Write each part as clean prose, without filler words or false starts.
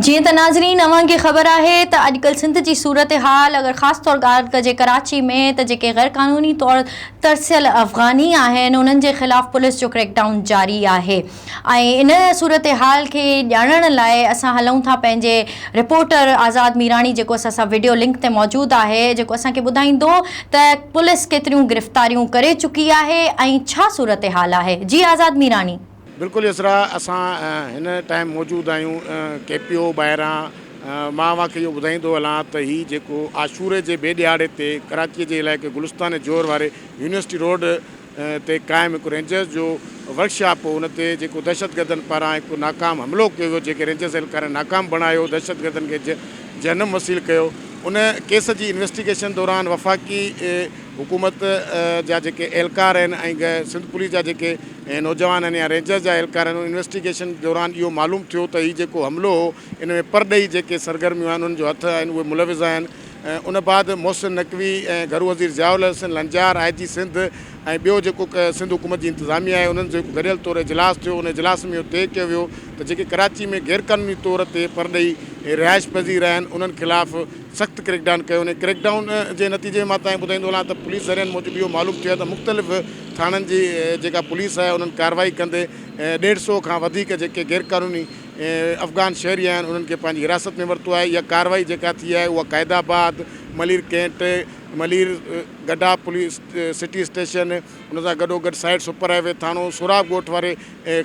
जी त नाज़रीन अव्हांखे ख़बर है तो अॼुकल्ह सिंध की सूरत हाल अगर ख़ास तौर ॻाल्हि कजे कराची में तो जेके गैर कानूनी तौर तरसियल अफ़गानी आहिनि उन्हनि जे ख़िलाफ़ पुलिस जो क्रैकडाउन जारी है। इन सूरत हाल के ॼाणण लाइ असां हलूं था पंहिंजे रिपोर्टर आज़ाद मीरानी जेको असां वीडियो लिंक ते मौजूद है, जेको असांखे ॿुधाईंदो त पुलिस केतिरियूं गिरफ़्तारियूं करे चुकी है ऐं छा सूरत हाल है। जी आज़ाद मीरानी। बिल्कुल इसरा असां हिन टाइम मौजूद आहियूं KPO ॿाहिरां मां वाक़ई इहो ॿुधाईंदो हलां त हीउ जेको आशूरे जे ॿिए ॾियारे ते कराचीअ जे इलाइक़े गुलिस्तान जोर वारे यूनिवर्सिटी रोड ते क़ाइमु हिकु रेंजर्स जो वर्कशॉप हो। उन ते जेको दहशतगर्दनि पारां हिकु नाकाम हमिलो कयो वियो, जेके रेंजर्स एहलकार नाकाम बणायो, दहशतगर्दनि खे जनम वसील कयो। उन केस जी इन्वेस्टिगेशन दौरान वफ़ाक़ी हुकूमत जा जेके एहलकार आहिनि ऐं सिंध पुलिस जा जेके नौजवान आहिनि या रेंजर्स जा एहलकार आहिनि, इन्वेस्टिगेशन दौरान इहो मालूम थियो त हीउ जेको हमिलो हो इन में परॾेही जेके सरगर्मियूं आहिनि उन्हनि जो हथ आहिनि उहे मुलविज़ आहिनि। उन बाद मोहसिन नक़वी ऐं घरू वज़ीर ज़ियाउल हसन लंजार IG सिंध ऐं ॿियो जेको सिंध हुकूमत जी इंतिज़ामिया आहे उन्हनि जो हिकु गॾियल तौरु इजलास थियो। उन इजलास में इहो तइ कयो वियो त जेके कराची में गैरक़ानूनी तौर ते परॾेही रिहाइश पज़ीर आहिनि उन्हनि ख़िलाफ़ सख़्तु क्रैकडाउन कयो। उन क्रैकडाउन जे नतीजे मां तव्हां ॿुधाईंदो हलां त पुलिस ज़रियनि मूजिबि इहो मालूम थियो आहे त मुख़्तलिफ़ थाणनि जी जेका पुलिस आहे उन्हनि कार्रवाई कंदे 150 खां वधीक जेके गैरक़ानूनी अफ़गान शहरी आहिनि उन्हनि खे पंहिंजी हिरासत में वरितो आहे। इहा कार्रवाई जेका थी आहे उहा क़ाइदाबाद, मलीर कैंट, मलीर गड्ढा पुलिस सिटी स्टेशन, उन सां गॾोगॾु साइड सुपर हाईवे थानो सुराब ॻोठ वारे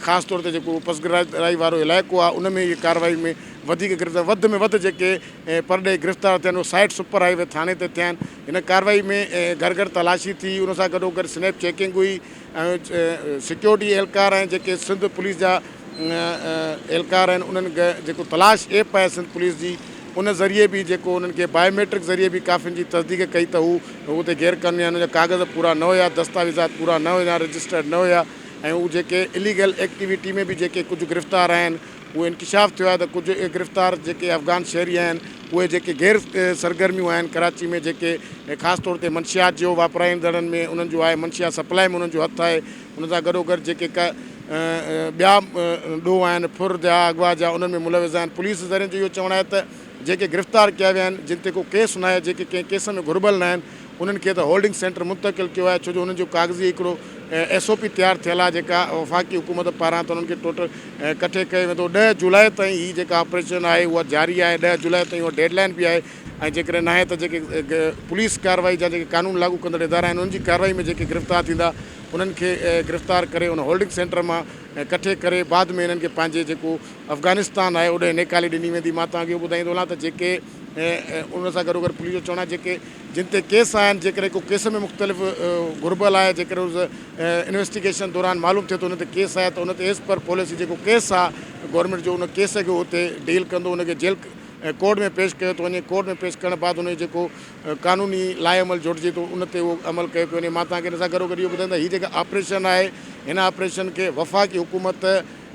ख़ासि तौर ते जेको पसगराई वारो इलाइक़ो आहे उन में इहा कार्रवाई में वधीक गिरफ़्तार वधि में वधि जेके परॾे गिरफ़्तार थियनि उहे साइड सुपर हाईवे थाने ते थिया आहिनि। हिन कार्रवाई में घर घर तलाशी थी, उन सां गॾोगॾु स्नैप चेकिंग हुई ऐं सिक्योरिटी एहलकार आहिनि जेके सिंध पुलिस जा एहलकार आहिनि उन्हनि जेको तलाश ऐप आहे सिंध पुलिस जी उन ज़रिए बि जेको उन्हनि खे बायोमेट्रिक ज़रिए बि काफ़िनि जी तस्दीक कई त हू उते गैरक़ानूनी उन जा कागज़ पूरा न हुया, दस्तावेज़ात पूरा न हुया, रजिस्टर्ड न हुया ऐं उहे जेके इलीगल एक्टिविटी में बि जेके कुझु गिरफ़्तार आहिनि उहे इंकिशाफ़ थियो आहे त कुझु गिरफ़्तार जेके अफ़गान शहरी आहिनि उहे जेके गैर सरगर्मियूं आहिनि कराची में जेके ख़ासि तौर ते मंशियात जो वापराईंदड़नि में उन्हनि जो आहे, मंशियात सप्लाई में उन्हनि जो हथु आहे। उन सां गॾोगॾु जेके ॿिया ॾोह आहिनि फुर जा अगवा जा उन्हनि में मुलविज़ आहिनि। पुलिस ज़रिए जो इहो चवणु आहे त जेके गिरफ़्तार कया विया आहिनि जिन ते को केस न आहे, जेके कंहिं केस में घुर्बल न आहिनि उन्हनि खे त होल्डिंग सेंटर मुंतक़िल कयो आहे, छो जो उन्हनि जो कागज़ी हिकिड़ो SOP तयारु थियल आहे जेका वफ़ाक़ी हुकूमत पारां त उन्हनि खे टोटल कठे कयो वेंदो। 10 जुलाई ताईं हीअ जेका ऑपरेशन आहे उहा जारी आहे, 10 जुलाई ताईं उहा डेडलाइन बि आहे ऐं जेकॾहिं न आहे त जेके पुलिस कार्रवाई जा जेके कानून लागू कंदड़ इदारा आहिनि उन्हनि जी कार्रवाई में जेके गिरफ़्तार थींदा उन्हनि खे गिरफ़्तार करे उन होल्डिंग सेंटर मां कठे करे बाद में इन्हनि खे पंहिंजे जेको अफ़गानिस्तान आहे उॾे नेकाली ॾिनी वेंदी। मां तव्हांखे इहो ॿुधाईंदो हलां त जेके उन सां गॾोगॾु पुलिस जो चवणु आहे जेके जिन ते केस आहिनि जेकॾहिं को केस में मुख़्तलिफ़ घुर्बल आहे, जेकॾहिं उस इन्वेस्टिगेशन दौरान मालूम थिए थो उन ते केस आहे त उन ते एज़ पर पॉलिसी जेको केस आहे गवर्नमेंट जो उन केस खे उते डील कंदो, उनखे जेल कोर्ट में पेश कयो थो वञे। कोर्ट में पेश करण बाद उन जेको कानूनी लाइ अमल जुड़िजे थो उन ते उहो अमल कयो पियो वञे। मां तव्हांखे हिन सां गॾोगॾु इहो ॿुधाईंदा हीअ जेका ऑपरेशन आहे हिन ऑपरेशन खे वफ़ाक़ी हुकूमत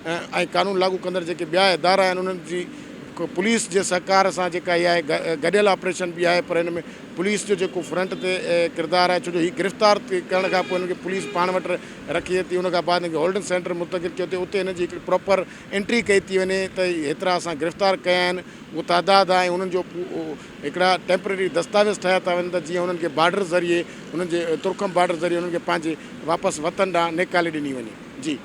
ऐं कानून लागू कंदड़ जेके ॿिया इदारा आहिनि उन्हनि जी पुलिस जे सहकार सां जेका इहा आहे गॾियल ऑपरेशन बि आहे, पर हिन में पुलिस जो जेको फ्रंट ते किरदारु आहे छो जो हीउ गिरफ़्तार करण खां पोइ हिनखे पुलिस पाण वटि रखी थी, उन खां बाद हिनखे होल्डिंग सेंटर मुंतक़िल कयो थी, उते हिनजी हिकिड़ी प्रॉपर एंट्री कई थी वञे त हेतिरा असां गिरफ़्तार कया आहिनि उहो तादाद आहे। उन्हनि जो हिकिड़ा टेम्पररी दस्तावेज़ ठाहिया था वञनि त जीअं उन्हनि खे बार्डर ज़रिए उन्हनि जे तुर्खम बार्डर ज़रिए उन्हनि खे पंहिंजे वापसि वतन ॾांहुं नेकाले ॾिनी वञे।